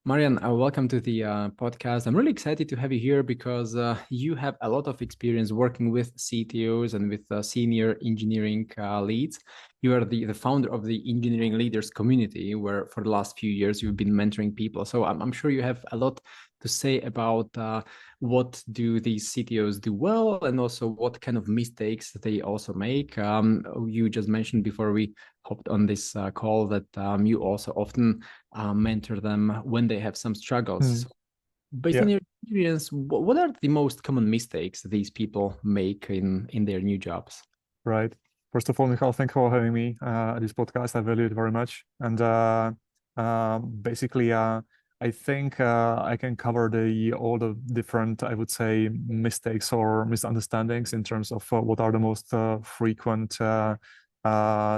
Marian, welcome to the podcast. I'm really excited to have you here because you have a lot of experience working with CTOs and with senior engineering leads. You are the founder of the engineering leaders community, where for the last few years you've been mentoring people. So I'm sure you have a lot to say about what do these CTOs do well, and also what kind of mistakes they also make. You just mentioned before we hopped on this call that you also often mentor them when they have some struggles. So based Yeah, on your experience, what are the most common mistakes these people make in their new jobs? right. First of all, Michal, thank you for having me at this podcast. I value it very much. And basically, I think I can cover all the different, I would say, mistakes or misunderstandings in terms of what are the most frequent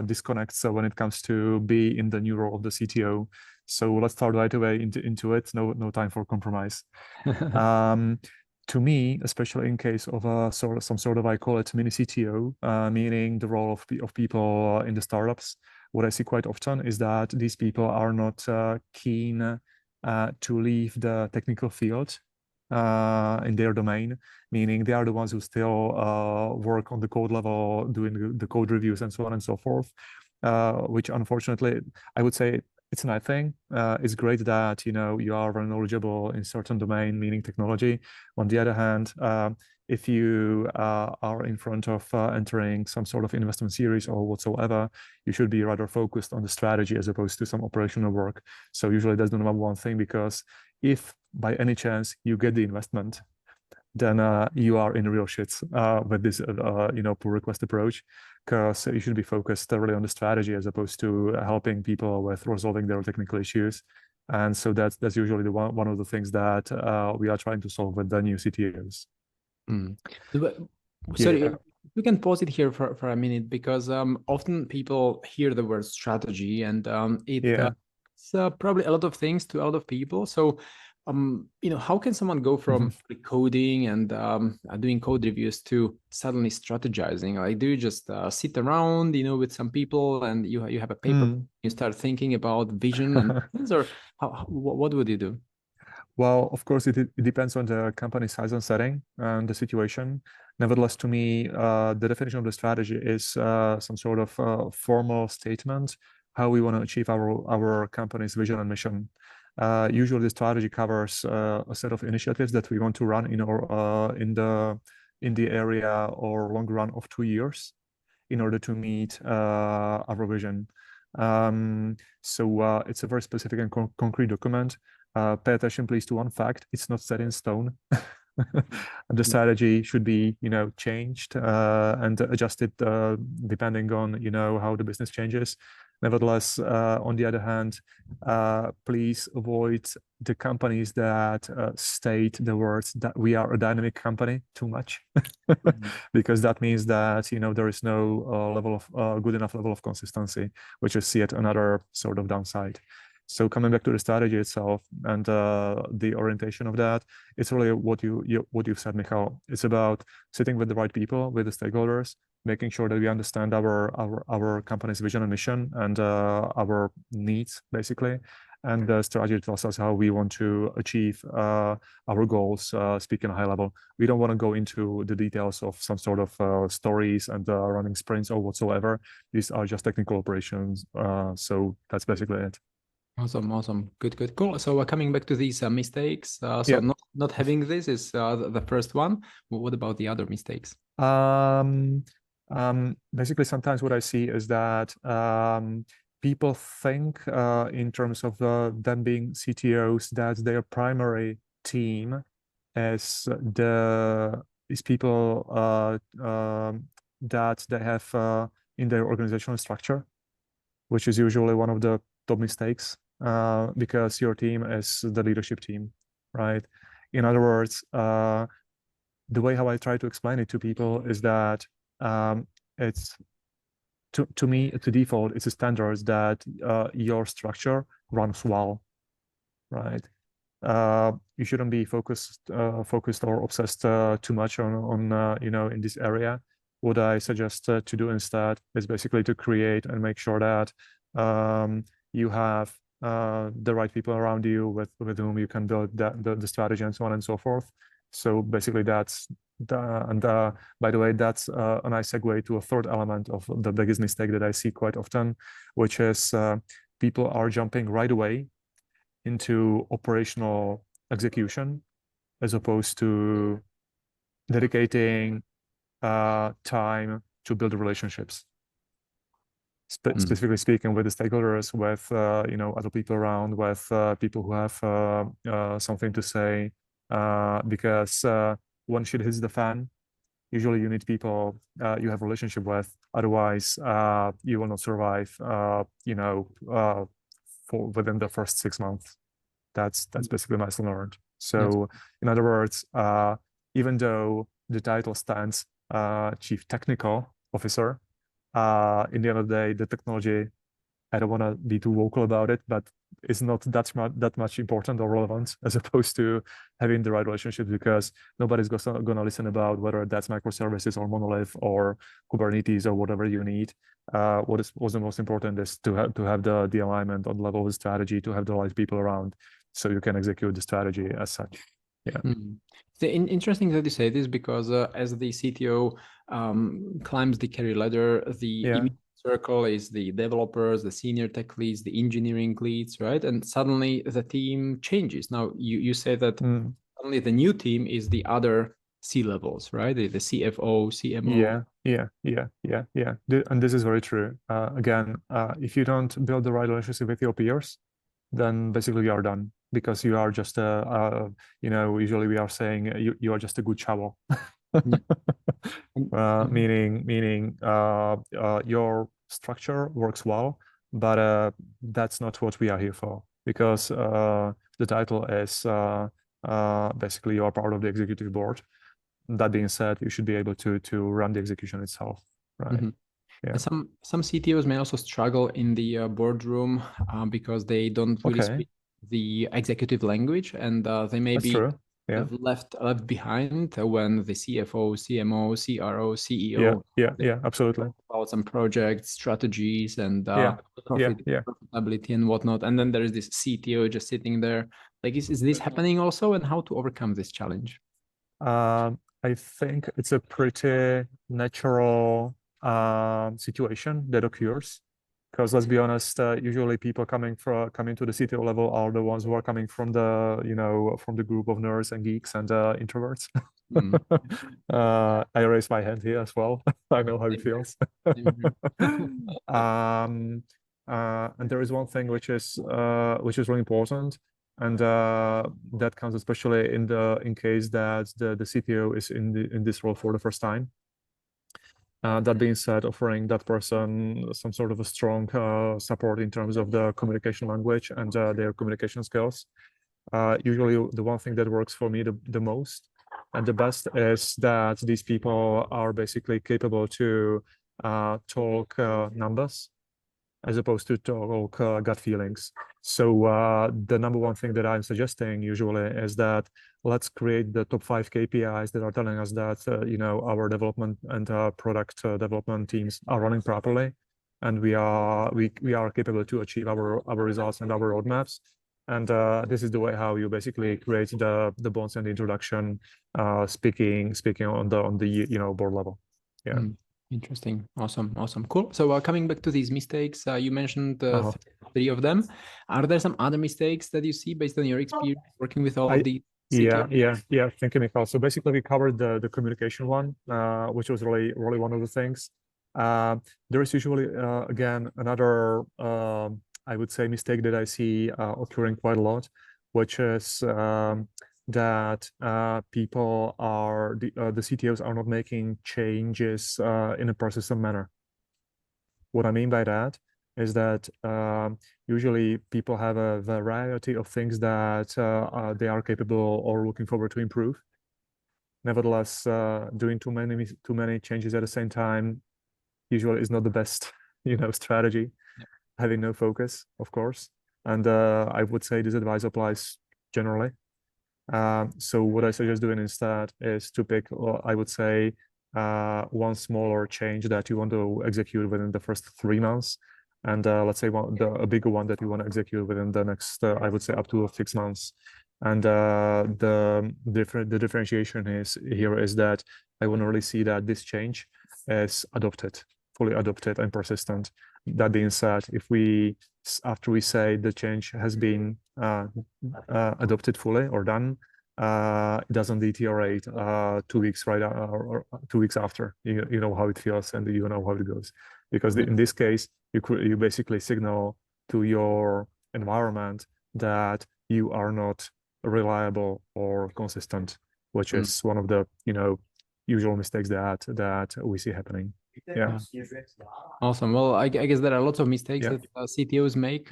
disconnects when it comes to be in the new role of the CTO. So let's start right away into it. No time for compromise. To me, especially in case of some sort of, I call it mini CTO, meaning the role of people in the startups, what I see quite often is that these people are not keen to leave the technical field in their domain, meaning they are the ones who still work on the code level, doing the code reviews and so on and so forth, which unfortunately, I would say it's a nice thing. It's great that you are very knowledgeable in certain domain, meaning technology. On the other hand, if you are in front of entering some sort of investment series or whatsoever, you should be rather focused on the strategy as opposed to some operational work. So usually that's the number one thing, because if by any chance you get the investment, then you are in real shits with this pull request approach, because you should be focused really on the strategy as opposed to helping people with resolving their technical issues. And so that's usually one of the things that we are trying to solve with the new CTOs. Mm. But- Sorry, Yeah. we can pause it here for a minute, because often people hear the word strategy, and Yeah. it's probably a lot of things to a lot of people. So, how can someone go from coding and doing code reviews to suddenly strategizing? Like, do you just sit around, with some people, and you have a paper, you start thinking about vision and things, or what would you do? Well, of course, it depends on the company size and setting and the situation. Nevertheless, to me, the definition of the strategy is some sort of formal statement how we want to achieve our company's vision and mission. Usually, the strategy covers a set of initiatives that we want to run in the area or long run of 2 years in order to meet our vision. So it's a very specific and concrete document. Pay attention, please, to one fact: it's not set in stone. The strategy should be, changed and adjusted depending on, how the business changes. Nevertheless, on the other hand, please avoid the companies that state the words that we are a dynamic company too much, because that means that there is no good enough level of consistency, which is yet another sort of downside. So coming back to the strategy itself and the orientation of that, it's really what you've said, Michal. It's about sitting with the right people, with the stakeholders, making sure that we understand our company's vision and mission and our needs, basically. And the strategy tells us how we want to achieve our goals, speaking at a high level. We don't want to go into the details of some sort of stories and running sprints or whatsoever. These are just technical operations. So that's basically it. Awesome. Good, cool. So coming back to these mistakes, so Yeah. not having this is the first one. What about the other mistakes? Basically, sometimes what I see is that people think in terms of them being CTOs that their primary team is people that they have in their organizational structure, which is usually one of the top mistakes because your team is the leadership team, right? In other words, the way how I try to explain it to people is that it's to me, to default, it's a standard that your structure runs well, right? You shouldn't be focused or obsessed too much on in this area. What I suggest to do instead is basically to create and make sure that you have the right people around you with whom you can build the strategy and so on and so forth. So basically that's by the way, that's a nice segue to a third element of the biggest mistake that I see quite often, which is people are jumping right away into operational execution as opposed to dedicating time to build relationships. Specifically speaking, with the stakeholders, with other people around, with people who have something to say, because when shit hits the fan, usually you need people you have a relationship with. Otherwise, you will not survive. For within the first 6 months. That's basically my lesson learned. So, in other words, even though the title stands Chief Technical Officer, in the end of the day, the technology, I don't want to be too vocal about it, but it's not that much important or relevant as opposed to having the right relationship, because nobody's going to listen about whether that's microservices or monolith or Kubernetes or whatever you need. What's the most important is to have the alignment on the level of the strategy, to have the right people around, so you can execute the strategy as such. Yeah. It's interesting that you say this, because as the CTO climbs the career ladder, the immediate circle is the developers, the senior tech leads, the engineering leads, right? And suddenly the team changes. Now you say that suddenly the new team is the other C-levels, right? The CFO, CMO. Yeah. And this is very true. Again, if you don't build the right relationship with your peers, then basically you are done, because you are just usually we are saying you are just a good shovel. Meaning your structure works well, but that's not what we are here for, because the title is basically you are part of the executive board. That being said, you should be able to run the execution itself, right? Yeah. And some CTOs may also struggle in the boardroom because they don't really speak the executive language, and they may be left behind when the CFO, CMO, CRO, CEO absolutely about some projects, strategies, and profitability and whatnot. And then there is this CTO just sitting there. Like, is this happening also, and how to overcome this challenge? I think it's a pretty natural situation that occurs, because let's be honest, usually people coming to the CTO level are the ones who are coming from the group of nerds and geeks and introverts. I raise my hand here as well. I know how it feels. And there is one thing which is really important, and that comes especially in case that the CTO is in this role for the first time. That being said, offering that person some sort of a strong support in terms of the communication language and their communication skills. Usually the one thing that works for me the most and the best is that these people are basically capable to talk numbers as opposed to talk gut feelings. So the number one thing that I'm suggesting usually is that let's create the top 5 KPIs that are telling us that our development and product development teams are running properly, and we are capable to achieve our results and our roadmaps. And this is the way how you basically create the bonds and the introduction, speaking on the board level. Yeah. Interesting. Awesome. Cool. So coming back to these mistakes, you mentioned 3 of them. Are there some other mistakes that you see based on your experience working with all of these? Yeah. Thank you, Mikhail. So basically we covered the communication one, which was really one of the things. There is usually again another I would say mistake that I see occurring quite a lot, which is that people are the CTOs are not making changes in a persistent manner. What I mean by that is that usually people have a variety of things that they are capable or looking forward to improve. Nevertheless, doing too many changes at the same time usually is not the best strategy. Having no focus, of course, and I would say this advice applies generally. So what I suggest doing instead is to pick, I would say, one smaller change that you want to execute within the first 3 months, and let's say a bigger one that we want to execute within the next, I would say, up to 6 months. And the differentiation here is that I want to really see that this change is fully adopted and persistent. That being said, after we say the change has been adopted fully or done, it doesn't deteriorate 2 weeks or 2 weeks after. You know how it feels and you know how it goes. Because in this case, you basically signal to your environment that you are not reliable or consistent, which is one of the usual mistakes that we see happening. Yeah. Awesome. Well, I guess there are lots of mistakes that CTOs make,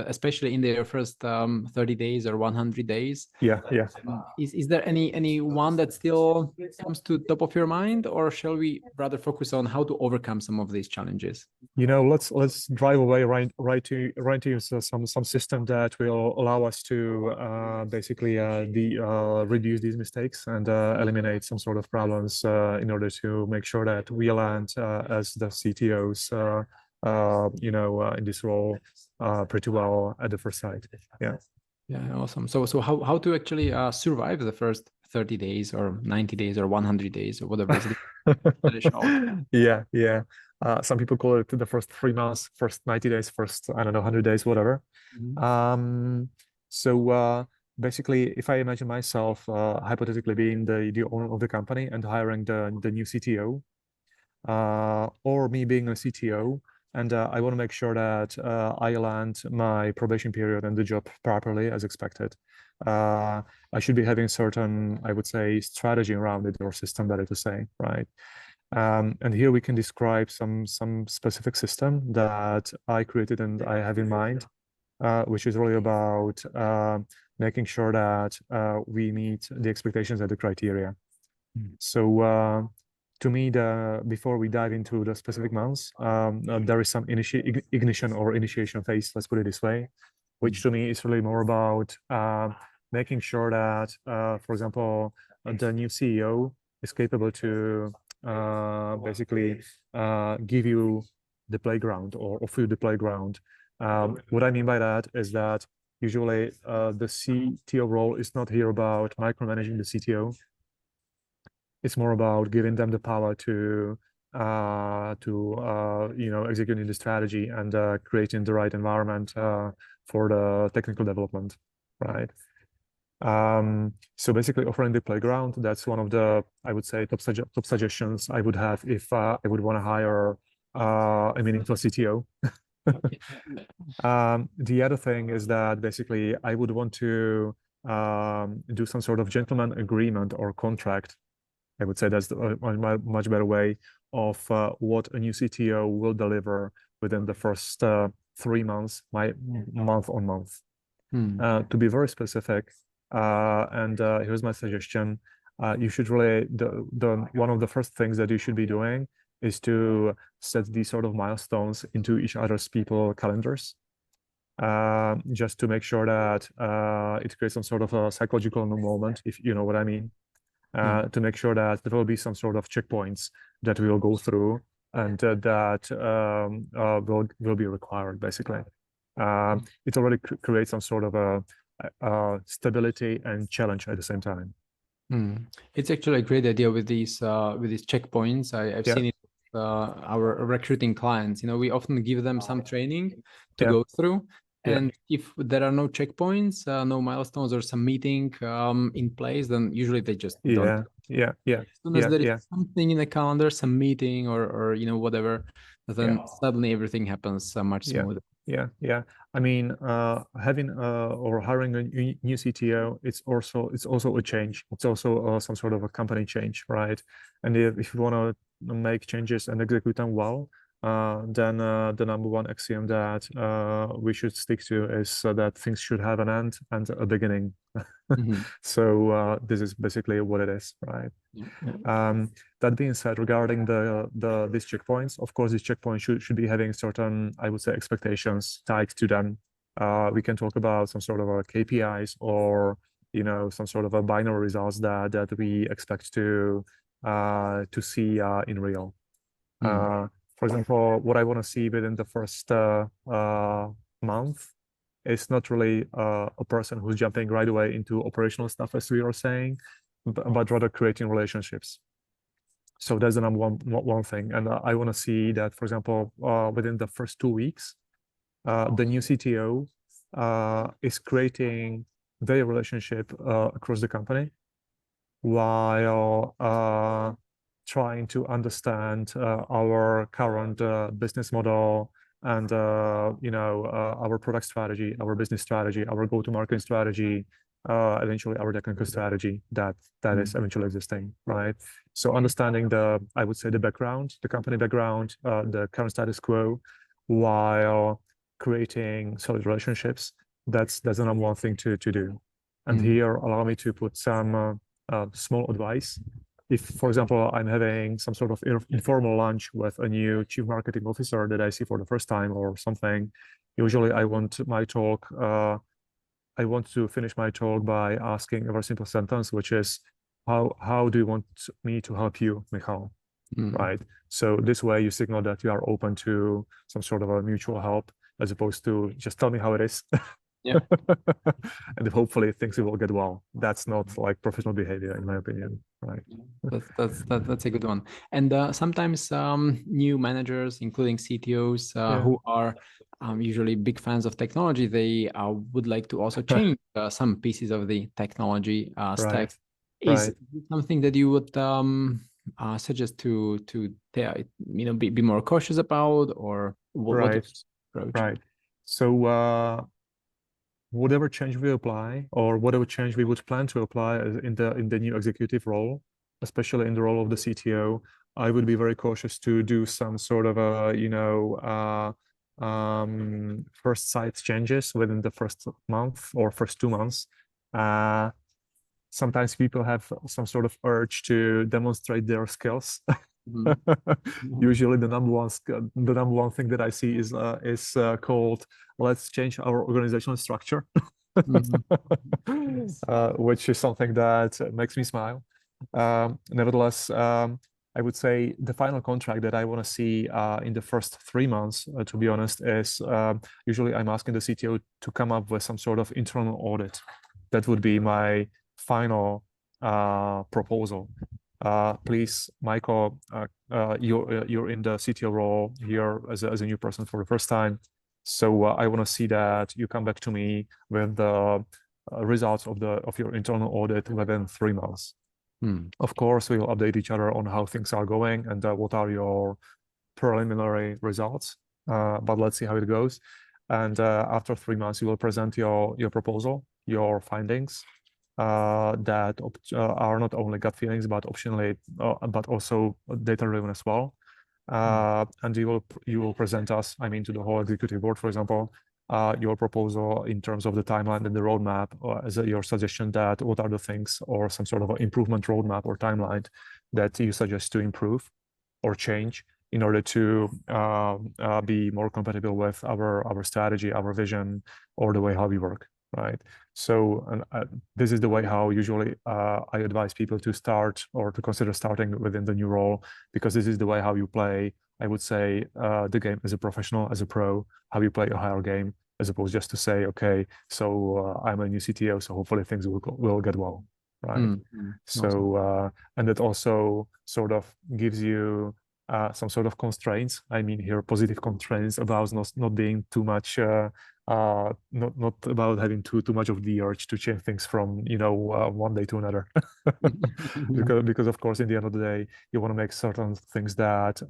especially in their first 30 days or 100 days. Yeah. Is there any one that still comes to top of your mind, or shall we rather focus on how to overcome some of these challenges? Let's drive away right to some system that will allow us to basically reduce these mistakes and eliminate some sort of problems in order to make sure that we land as the CTOs in this role pretty well at the first sight. Yeah, awesome. So how to actually survive the first 30 days or 90 days or 100 days or whatever is Yeah. Some people call it the first 3 months, first 90 days, first, I don't know, 100 days, whatever. So basically, if I imagine myself hypothetically being the owner of the company and hiring the new CTO, or me being a CTO, and I want to make sure that I land my probation period and the job properly as expected. I should be having certain, I would say, strategy around it, or system, better to say, right? And here we can describe some specific system that I created and I have in mind, which is really about making sure that we meet the expectations and the criteria. So to me, before we dive into the specific months, there is some ignition or initiation phase, let's put it this way, which to me is really more about making sure that, for example, the new CEO is capable to basically give you the playground or offer you the playground. What I mean by that is that usually the CTO role is not here about micromanaging the CTO. It's more about giving them the power to executing the strategy and creating the right environment for the technical development, right? So basically offering the playground, that's one of the, I would say, top suggestions I would have if I would want to hire a meaningful CTO. The other thing is that basically I would want to do some sort of gentleman agreement or contract. I would say that's a much better way of what a new CTO will deliver within the first 3 months, month on month. To be very specific, and here's my suggestion: you should really one of the first things that you should be doing is to set these sort of milestones into each other's people calendars, just to make sure that it creates some sort of a psychological moment, if you know what I mean. To make sure that there will be some sort of checkpoints that we will go through and that will be required, basically. It already creates some sort of a stability and challenge at the same time. It's actually a great idea with these checkpoints. I've seen it with our recruiting clients. We often give them some training to go through. And if there are no checkpoints, no milestones or some meeting in place, then usually they just don't. As soon as there is something in the calendar, some meeting or whatever, then suddenly everything happens much smoother. Yeah. I mean, having or hiring a new CTO, it's also a change. It's also some sort of a company change, right? And if you want to make changes and execute them well, then the number one axiom that we should stick to is that things should have an end and a beginning. So this is basically what it is, right? That being said, regarding these checkpoints, of course, these checkpoints should be having certain, I would say, expectations tied to them. We can talk about some sort of KPIs or some sort of a binary results that we expect to see in real. for example, what I want to see within the first month is not really a person who's jumping right away into operational stuff, as we were saying, but rather creating relationships. So that's the number one thing. And I want to see that, for example, within the first 2 weeks, the new CTO is creating their relationship across the company while trying to understand our current business model and our product strategy, our business strategy, our go-to-market strategy, eventually our technical strategy that is eventually existing, right? So understanding I would say the background, the company background, the current status quo, while creating solid relationships, that's the number one thing to do. And here, allow me to put some small advice. If, for example, I'm having some sort of informal lunch with a new chief marketing officer that I see for the first time or something, usually I want to finish my talk by asking a very simple sentence, which is, how do you want me to help you, Michal? Right? So this way you signal that you are open to some sort of a mutual help, as opposed to just tell me how it is. Yeah. And hopefully things will get well. That's not like professional behavior, in my opinion, right? That's a good one. And sometimes new managers, including CTOs, who are usually big fans of technology, they would like to also change some pieces of the technology stack. Right. Is it something that you would suggest to be more cautious about, or what approach? Right. So whatever change we apply, or whatever change we would plan to apply in the new executive role, especially in the role of the CTO, I would be very cautious to do some sort of first site changes within the first month or first 2 months. Sometimes people have some sort of urge to demonstrate their skills. Usually the number one thing that I see is called, let's change our organizational structure. Which is something that makes me smile. Nevertheless, I would say the final contract that I want to see in the first 3 months, to be honest, is usually I'm asking the CTO to come up with some sort of internal audit. That would be my final proposal. Please, Michael, you're in the CTO role here as a new person for the first time. So I want to see that you come back to me with the results of your internal audit within 3 months. Of course, we will update each other on how things are going and what are your preliminary results. But let's see how it goes. And after 3 months, you will present your proposal, your findings, that are not only gut feelings, but optionally, but also data-driven as well. And you will present us, I mean, to the whole executive board, for example, your proposal in terms of the timeline and the roadmap, as your suggestion that what are the things or some sort of improvement roadmap or timeline that you suggest to improve or change in order to be more compatible with our strategy, our vision, or the way how we work, right? So this is the way how usually I advise people to start or to consider starting within the new role, because this is the way how you play, I would say, the game as a professional, as a pro, how you play a higher game, as opposed just to say, okay, so I'm a new CTO, so hopefully things will get well, right? So and it also sort of gives you some sort of constraints. I mean, here positive constraints about not being too much, not about having too much of the urge to change things from one day to another. because of course in the end of the day you want to make certain things that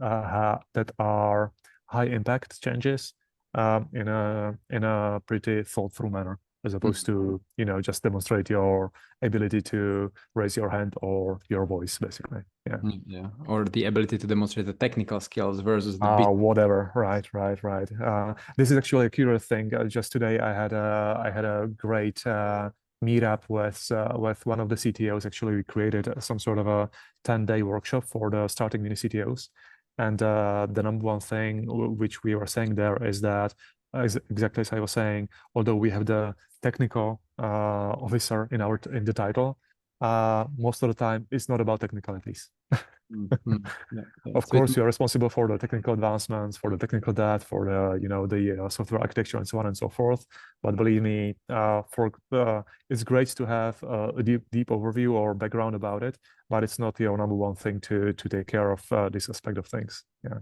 are high impact changes in a pretty thought through manner, as opposed to just demonstrate your ability to raise your hand or your voice, basically. Yeah, or the ability to demonstrate the technical skills versus the whatever. Right. This is actually a curious thing. Just today I had a great meetup with one of the CTOs. Actually, we created some sort of a 10-day workshop for the starting mini CTOs, and the number one thing which we were saying there is that exactly as I was saying, although we have the technical officer in the title, most of the time it's not about technicalities. Yeah, yeah. Of So it, course, you are responsible for the technical advancements, for the technical debt, for the software architecture and so on and so forth. But believe me, it's great to have a deep overview or background about it, but it's not your number one thing to take care of this aspect of things. Yeah.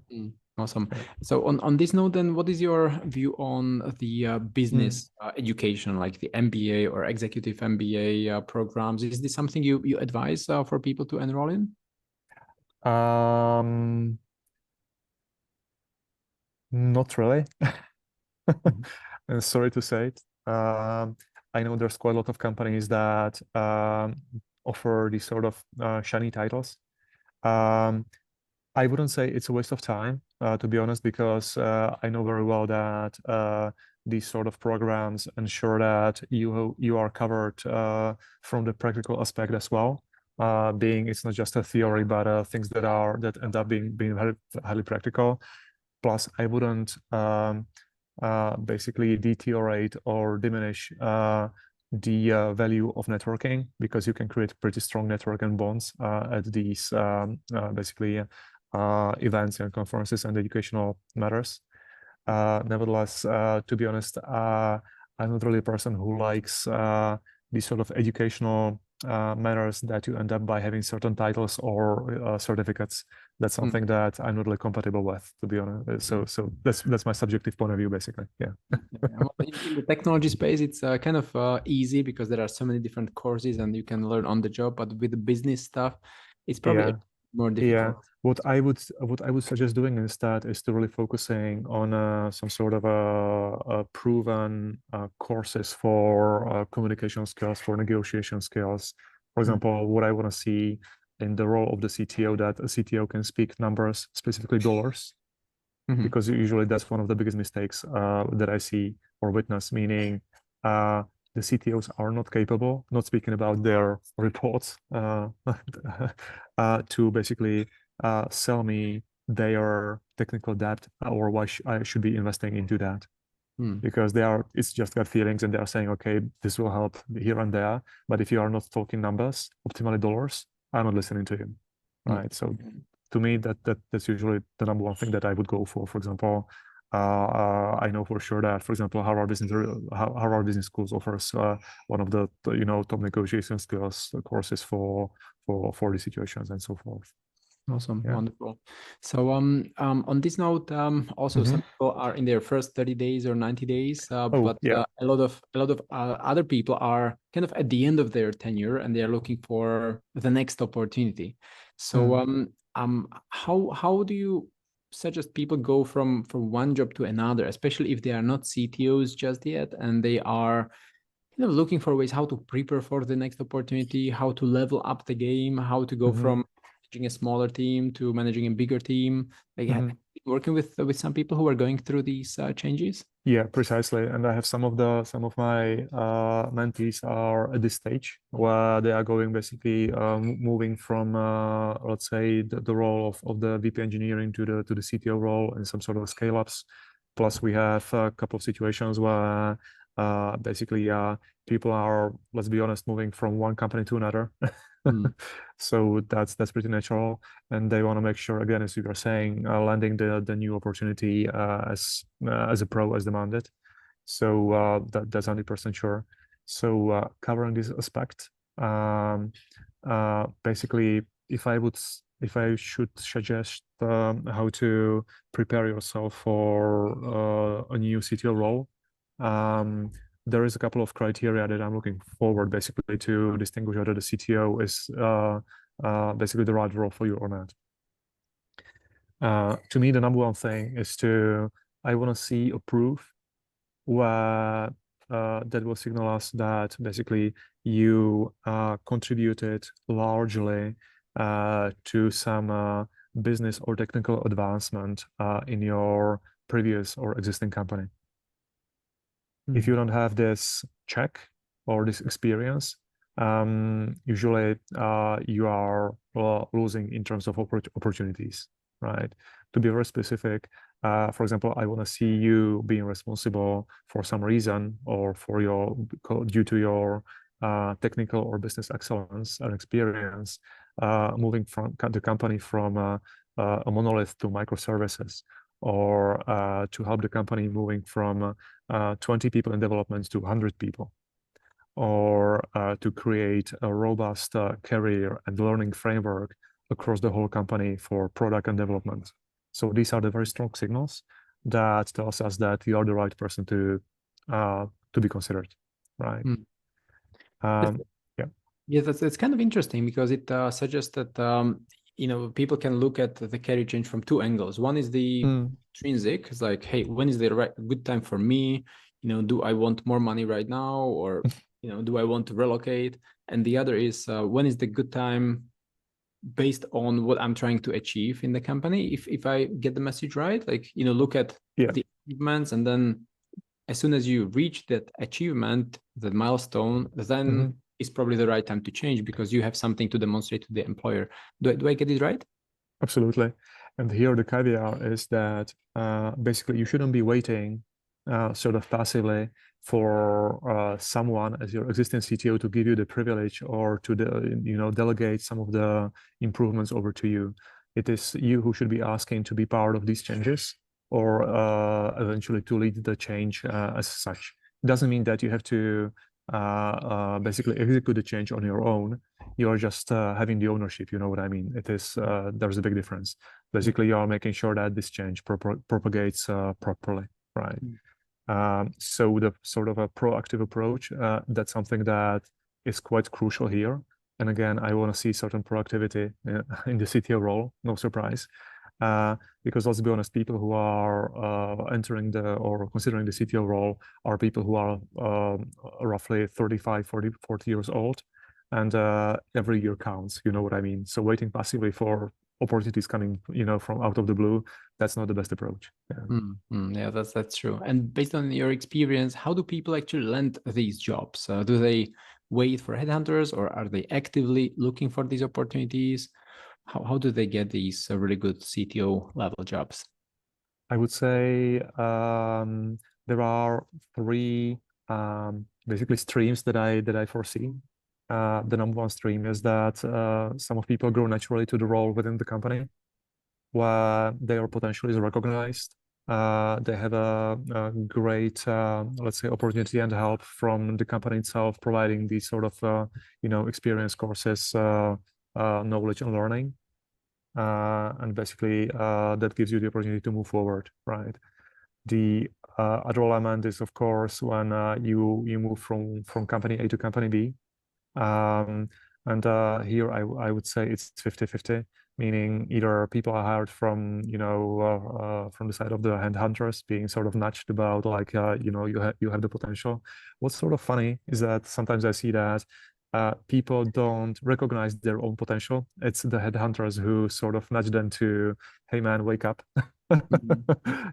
awesome. Yeah. So on this note, then, what is your view on the Mm. business education, like the MBA or executive MBA programs? Is this something you advise for people to enroll in? Not really. Mhm. And sorry to say it. I know there's quite a lot of companies that offer these sort of shiny titles. Um, I wouldn't say it's a waste of time, to be honest, because I know very well that these sort of programs ensure that you are covered from the practical aspect as well. Being it's not just a theory, but things that end up being very highly practical. Plus, I wouldn't basically deteriorate or diminish the value of networking, because you can create pretty strong network and bonds at these basically events and conferences and educational matters. Nevertheless, to be honest, I'm not really a person who likes these sort of educational matters that you end up by having certain titles or certificates. That's something that I'm not really compatible with, to be honest. So that's my subjective point of view, basically. Yeah. Yeah, well, in the technology space, it's kind of easy because there are so many different courses and you can learn on the job. But with the business stuff, it's probably Yeah. more Yeah, difficult. what I would suggest doing instead is to really focusing on some sort of a proven courses for communication skills, for negotiation skills. For Mm, example, what I want to see in the role of the CTO, that a CTO can speak numbers, specifically dollars, mhm, because usually that's one of the biggest mistakes that I see or witness, meaning the CTOs are not capable, not speaking about their reports, to basically sell me their technical debt, or why I should be investing into that. mm, Because it's just gut feelings, and they are saying, okay, this will help here and there. But if you are not talking numbers, optimally dollars, I'm not listening to you. mm, Right. So mm, to me, that's usually the number one thing that I would go for. For example, I know for sure that, for example, Harvard Business Schools offers one of the top negotiation skills courses for these situations and so forth. awesome, Yeah. wonderful. So on this note, also Hmm. some people are in their first 30 days or 90 days, Oh, but yeah. a lot of other people are kind of at the end of their tenure and they are looking for the next opportunity. So Mm. how do you suggest people go from one job to another, especially if they are not CTOs just yet and they are looking for ways how to prepare for the next opportunity, how to level up the game, how to go Hmm. from managing a smaller team to managing a bigger team. Like Hmm. working with some people who are going through these changes. Yeah, precisely. And I have some of my mentees are at this stage where they are going basically moving from let's say the role of the VP engineering to the CTO role in some sort of scale ups. Plus, we have a couple of situations where basically people are, let's be honest, moving from one company to another. Mm, So that's pretty natural, and they want to make sure, again, as you were saying, landing the new opportunity as a pro as demanded. So that's 100% sure. So covering this aspect, basically, if I should suggest how to prepare yourself for a new CTO role, um, there is a couple of criteria that I'm looking forward basically to distinguish whether the CTO is basically the right role for you or not. To me, the number one thing is I want to see a proof where that will signal us that basically you contributed largely to some business or technical advancement in your previous or existing company. If you mm, don't have this check or this experience, usually you are losing in terms of opportunities, right? To be very specific, for example, I want to see you being responsible for some reason or due to your technical or business excellence and experience. moving from the company from a monolith to microservices, or to help the company moving from 20 people in development to 100 people, or to create a robust career and learning framework across the whole company for product and development. So these are the very strong signals that tells us that you are the right person to be considered, right? Mm. Yeah. Yeah, that's kind of interesting because it suggests that people can look at the career change from two angles. One is the intrinsic, it's like, hey, when is the good time for me? Do I want more money right now, or do I want to relocate? And the other is when is the good time based on what I'm trying to achieve in the company. If I get the message right, like look at the achievements, and then as soon as you reach that achievement, that milestone, then it's probably the right time to change because you have something to demonstrate to the employer. Do I get it right? Absolutely. And here the caveat is that basically you shouldn't be waiting sort of passively for someone as your existing CTO to give you the privilege or to delegate some of the improvements over to you. It is you who should be asking to be part of these changes, or eventually to lead the change as such. It doesn't mean that you have to basically execute the change on your own. You are just having the ownership. You know what I mean? It is there's a big difference. Basically, you are making sure that this change propagates properly, right? So the sort of a proactive approach, that's something that is quite crucial here. And again, I want to see certain proactivity in the CTO role, no surprise. Because let's be honest, people who are entering or considering the CTO role are people who are roughly 35, 40 years old, and every year counts, you know what I mean? So waiting passively for opportunities coming, from out of the blue, that's not the best approach. Yeah, that's true. And based on your experience, how do people actually land these jobs? Do they wait for headhunters, or are they actively looking for these opportunities? How do they get these really good CTO level jobs? I would say there are three basically streams that I foresee. The number one stream is that some of people grow naturally to the role within the company where their potential is recognized. They have a great, let's say, opportunity and help from the company itself, providing these sort of, experience courses, knowledge and learning. And basically, that gives you the opportunity to move forward, right? The other element is, of course, when you move from company A to company B. And here I would say it's 50-50, meaning either people are hired from, from the side of the headhunters being sort of nudged about like, you have the potential. What's sort of funny is that sometimes I see that people don't recognize their own potential. It's the headhunters who sort of nudge them to, hey man, wake up.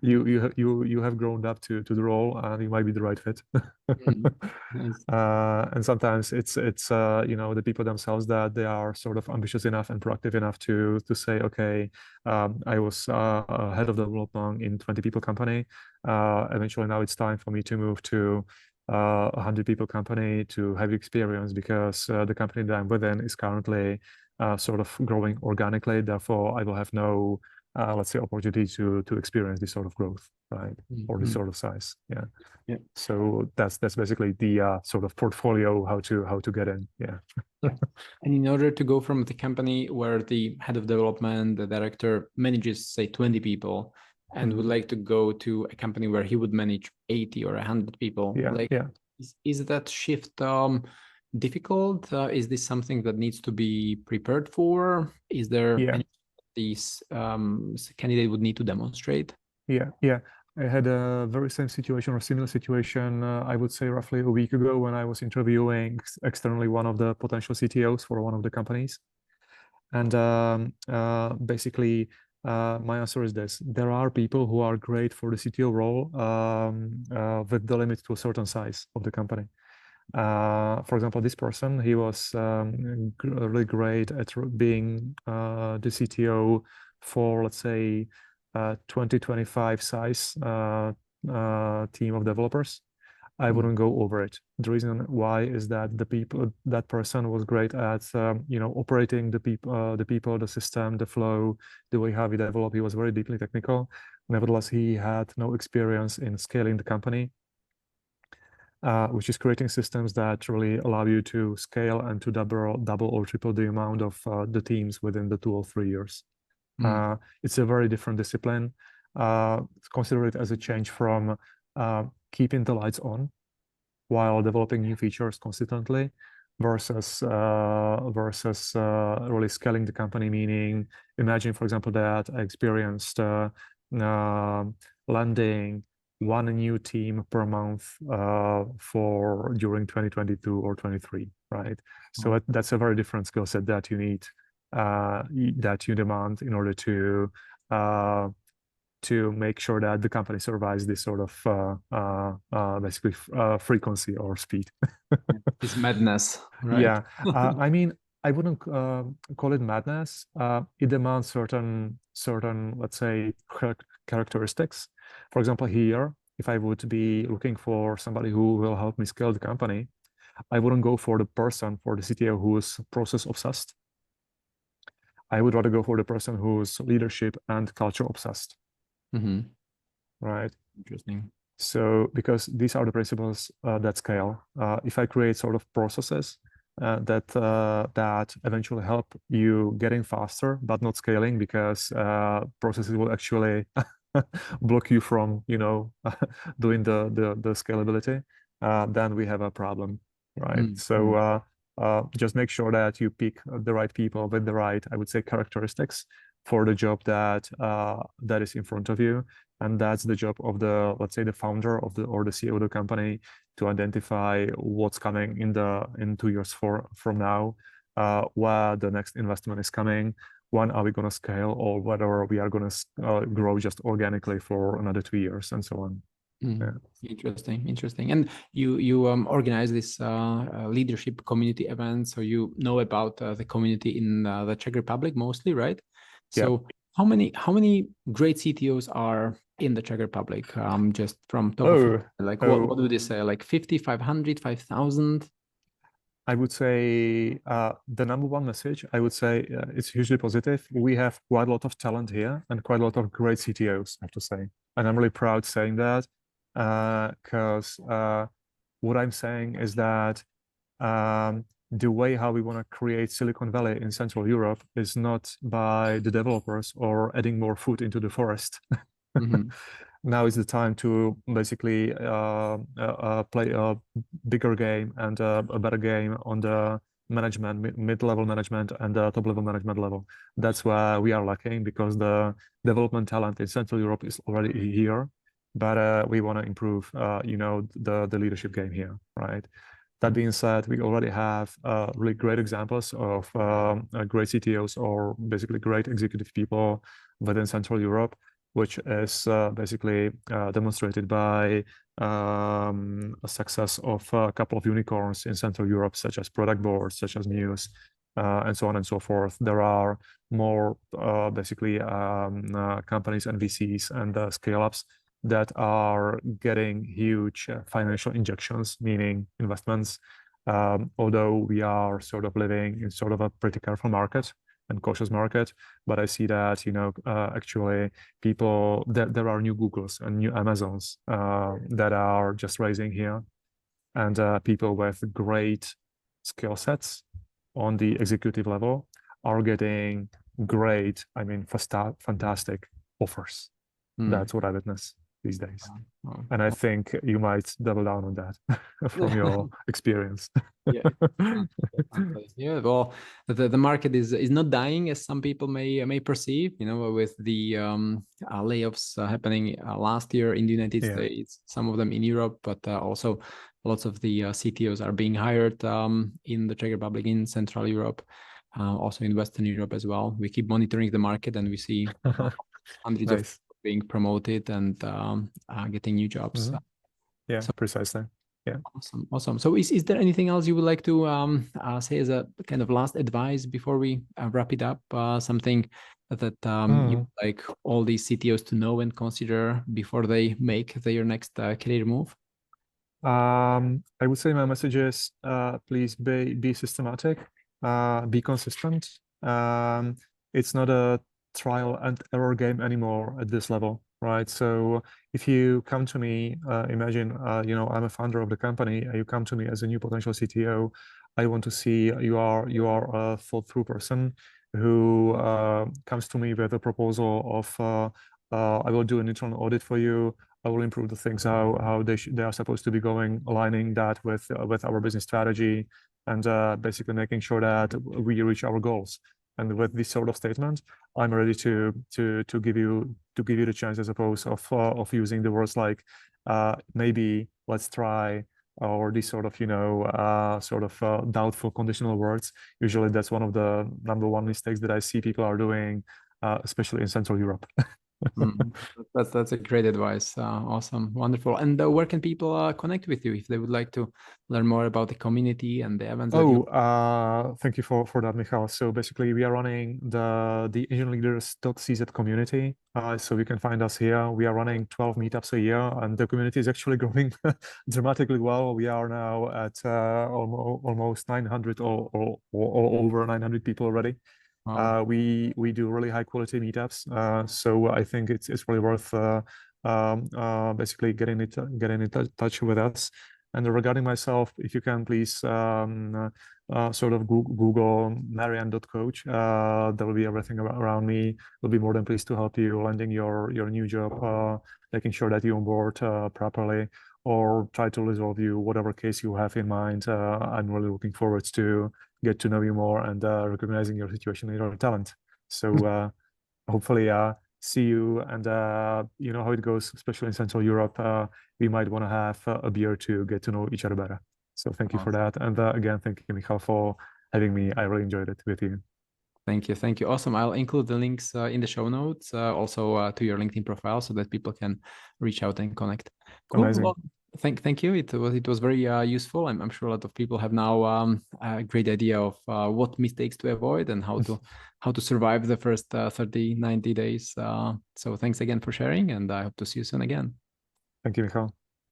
You have grown up to the role, and you might be the right fit. Nice. And sometimes it's the people themselves that they are sort of ambitious enough and proactive enough to say, okay, I was head of development in 20 people company. Eventually now it's time for me to move to 100 people company to have experience, because the company that I'm within is currently sort of growing organically. Therefore, I will have no let's say opportunity to experience this sort of growth, right? Or this sort of size. Yeah. So that's basically the sort of portfolio how to get in. Yeah. And in order to go from the company where the head of development, the director manages, say, 20 people, and would like to go to a company where he would manage 80 or 100 people, is that shift difficult? Is this something that needs to be prepared for? Is there any these candidate would need to demonstrate? Yeah. I had a very same situation or similar situation, I would say roughly a week ago, when I was interviewing externally one of the potential CTOs for one of the companies. And basically, my answer is this. There are people who are great for the CTO role with the limit to a certain size of the company. For example, this person, he was really great at being the CTO for, let's say, 20-25 size team of developers. I wouldn't go over it. The reason why is that that person was great at operating the people, the system, the flow, the way how we develop. He was very deeply technical. Nevertheless, he had no experience in scaling the company, which is creating systems that really allow you to scale and to double or triple the amount of the teams within the 2 or 3 years. It's a very different discipline. Consider it as a change from keeping the lights on while developing new features consistently versus really scaling the company. Meaning, imagine, for example, that I experienced landing one new team per month during 2022 or 23, right? So that's a very different skill set that you need, that you demand in order to make sure that the company survives this sort of basically frequency or speed. It's madness, right? Yeah, I mean, I wouldn't call it madness. It demands certain, let's say, characteristics. For example, here, if I would be looking for somebody who will help me scale the company, I wouldn't go for the CTO who is process obsessed. I would rather go for the person who's leadership and culture obsessed. Right? Interesting. So, because these are the principles that scale. If I create sort of processes that eventually help you getting faster, but not scaling, because processes will actually block you from, doing the scalability, then we have a problem, right? So just make sure that you pick the right people with the right, I would say, characteristics for the job that is in front of you. And that's the job of the, let's say, the founder or the CEO of the company, to identify what's coming in 2 years from now, where the next investment is coming, when are we going to scale, or whether we are going to grow just organically for another 2 years, and so on. Yeah. Interesting. And you organize this leadership community event, so you know about the community in the Czech Republic mostly, right? So yeah. how many great CTOs are in the Czech Republic? Just from top of it, like what do they say? Like 50, 500, 5,000? I would say the number one message, I would say it's hugely positive. We have quite a lot of talent here and quite a lot of great CTOs, I have to say. And I'm really proud saying that, because what I'm saying is that the way how we want to create Silicon Valley in Central Europe is not by the developers or adding more food into the forest. Now is the time to basically play a bigger game and a better game on the management, mid-level management and the top-level management level. That's where we are lacking, because the development talent in Central Europe is already here, but we want to improve, the leadership game here, right? That being said, we already have really great examples of great CTOs, or basically great executive people within Central Europe, which is basically demonstrated by a success of a couple of unicorns in Central Europe, such as Product Boards, such as Muse, and so on and so forth. There are more basically companies and VCs and scale-ups that are getting huge financial injections, meaning investments, although we are sort of living in sort of a pretty careful market and cautious market. But I see that, actually people, there are new Googles and new Amazons that are just raising here, and people with great skill sets on the executive level are getting great, fantastic offers. That's what I witness these days. And I think you might double down on that from your experience. Yeah, well, the market is not dying as some people may perceive, with the layoffs happening last year in the United States, some of them in Europe, but also lots of the CTOs are being hired in the Czech Republic, in Central Europe, also in Western Europe as well. We keep monitoring the market, and we see hundreds of being promoted and getting new jobs. Yeah, so, precisely. Yeah. Awesome. So is there anything else you would like to say as a kind of last advice before we wrap it up? Something that you like all these CTOs to know and consider before they make their next career move? I would say my message is please be systematic, be consistent. It's not a trial and error game anymore at this level, right? So if you come to me, imagine I'm a founder of the company, and you come to me as a new potential CTO. I want to see you are a thought through person who comes to me with a proposal of I will do an internal audit for you. I will improve the things how they are supposed to be going, aligning that with our business strategy, and basically making sure that we reach our goals. And with this sort of statement, I'm ready to give you the chance, as opposed of using the words like maybe, let's try, or these sort of doubtful conditional words. Usually, that's one of the number one mistakes that I see people are doing, especially in Central Europe. Mm, that's a great advice. Awesome, wonderful. And where can people connect with you if they would like to learn more about the community and the events that you? Thank you for that, Michal. So basically, we are running the engineeringleaders.cz community. So you can find us here. We are running 12 meetups a year, and the community is actually growing dramatically well. We are now at almost 900 or over 900 people already. Wow. We do really high quality meetups. So I think it's really worth basically getting in touch with us. And regarding myself, if you can please sort of Google Marian.coach. There will be everything around me. We'll be more than pleased to help you landing your new job, making sure that you onboard properly, or try to resolve you whatever case you have in mind. I'm really looking forward to get to know you more and recognizing your situation and your talent. So hopefully see you, and you know how it goes, especially in Central Europe. We might want to have a beer to get to know each other better. So thank you for that. And again, thank you, Michal, for having me. I really enjoyed it with you. Thank you. Thank you. Awesome. I'll include the links in the show notes, also to your LinkedIn profile, so that people can reach out and connect. Cool. Amazing. Well, thank you. It was very useful. I'm sure a lot of people have now a great idea of what mistakes to avoid and how to survive the first 30, 90 days. So thanks again for sharing, and I hope to see you soon again. Thank you, Michal.